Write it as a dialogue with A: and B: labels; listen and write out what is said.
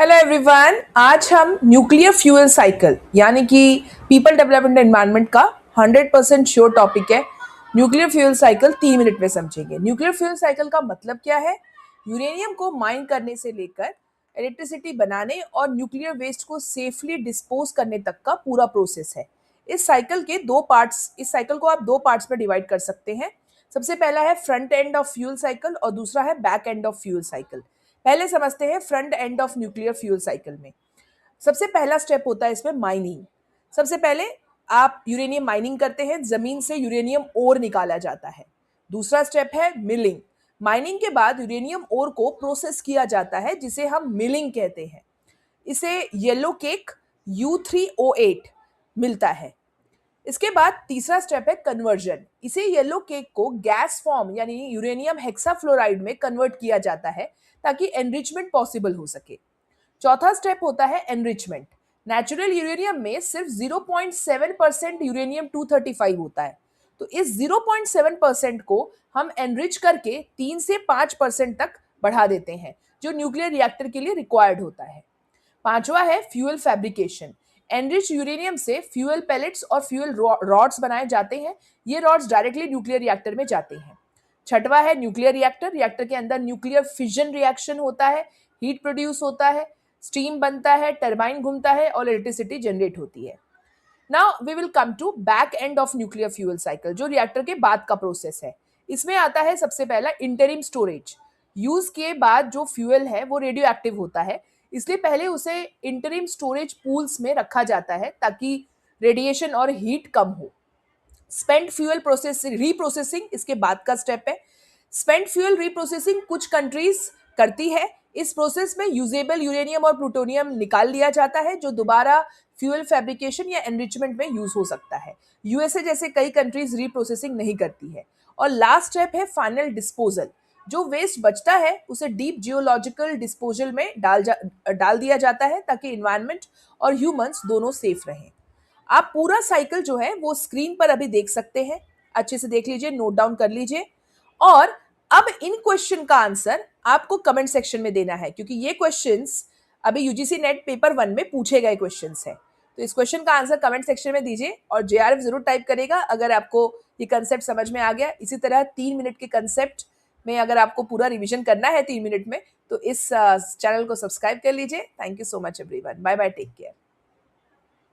A: Hello everyone, आज हम nuclear fuel cycle यानी कि पीपल डेवलपमेंट एनवायरनमेंट का 100% श्योर टॉपिक है। न्यूक्लियर फ्यूल साइकिल 3 मिनट में समझेंगे। न्यूक्लियर फ्यूल साइकिल का मतलब क्या है? यूरेनियम को माइन करने से लेकर इलेक्ट्रिसिटी बनाने और न्यूक्लियर वेस्ट को सेफली डिस्पोज करने तक का पूरा प्रोसेस है। इस साइकिल को आप दो पार्ट्स में डिवाइड कर सकते हैं। सबसे पहला है front end of fuel cycle और दूसरा है back end of fuel cycle. पहले समझते हैं front end of nuclear fuel cycle में। सबसे पहला स्टेप होता है इसमें माइनिंग। सबसे पहले आप यूरेनियम माइनिंग करते हैं, जमीन से यूरेनियम ओर निकाला जाता है। दूसरा स्टेप है मिलिंग। माइनिंग के बाद यूरेनियम ओर को प्रोसेस किया जाता है जिसे हम मिलिंग कहते हैं। इसे येलो केक U3O8 मिलता है। इसके बाद तीसरा स्टेप है कन्वर्जन। इसे येलो केक को गैस फॉर्म यानी यूरेनियम हेक्साफ्लोराइड में कन्वर्ट किया जाता है ताकि एनरिचमेंट पॉसिबल हो सके। चौथा स्टेप होता है एनरिचमेंट। नेचुरल यूरेनियम में सिर्फ 0.7% यूरेनियम 235 होता है, तो इस 0.7% को हम एनरिच करके 3 से 5% तक बढ़ा देते हैं, जो न्यूक्लियर रिएक्टर के लिए रिक्वायर्ड होता है। पांचवा है फ्यूल फैब्रिकेशन। एनरिच यूरेनियम से फ्यूल पैलेट्स और फ्यूल रॉड्स बनाए जाते हैं। ये रॉड्स डायरेक्टली न्यूक्लियर रिएक्टर में जाते हैं। छठवा है न्यूक्लियर रिएक्टर। रिएक्टर के अंदर न्यूक्लियर फिजन रिएक्शन होता है, हीट प्रोड्यूस होता है, स्टीम बनता है, टरबाइन घूमता है और इलेक्ट्रिसिटी जनरेट होती है। Now we will come to back end of nuclear fuel cycle, जो रिएक्टर के बाद का प्रोसेस है। इसमें आता है सबसे पहला इंटरिम स्टोरेज। यूज के बाद जो फ्यूल है वो रेडियो एक्टिव होता है, इसलिए पहले उसे इंटरिम स्टोरेज पूल्स में रखा जाता है ताकि रेडिएशन और हीट कम हो। स्पेंट फ्यूल प्रोसेसिंग रीप्रोसेसिंग इसके बाद का स्टेप है। स्पेंट फ्यूल रीप्रोसेसिंग कुछ कंट्रीज करती है। इस प्रोसेस में यूजेबल यूरेनियम और प्लूटोनियम निकाल लिया जाता है, जो दोबारा फ्यूल फैब्रिकेशन या एनरिचमेंट में यूज हो सकता है। यूएसए जैसे कई कंट्रीज रीप्रोसेसिंग नहीं करती है। और लास्ट स्टेप है फाइनल डिस्पोजल। जो वेस्ट बचता है उसे डीप जियोलॉजिकल डिस्पोजल में डाल दिया जाता है ताकि इन्वायरमेंट और ह्यूमंस दोनों सेफ रहें। आप पूरा साइकिल जो है वो स्क्रीन पर अभी देख सकते हैं। अच्छे से देख लीजिए, नोट डाउन कर लीजिए। और अब इन क्वेश्चन का आंसर आपको कमेंट सेक्शन में देना है, क्योंकि ये क्वेश्चंस अभी यूजीसी नेट पेपर 1 में पूछे गए क्वेश्चंस हैं। तो इस क्वेश्चन का आंसर कमेंट सेक्शन में दीजिए और जेआरएफ जरूर टाइप करेगा अगर आपको ये कंसेप्ट समझ में आ गया। इसी तरह 3 मिनट के कंसेप्ट में अगर आपको पूरा रिविजन करना है 3 मिनट में, तो इस चैनल को सब्सक्राइब कर लीजिए। Thank you so much everyone. Bye bye, take care.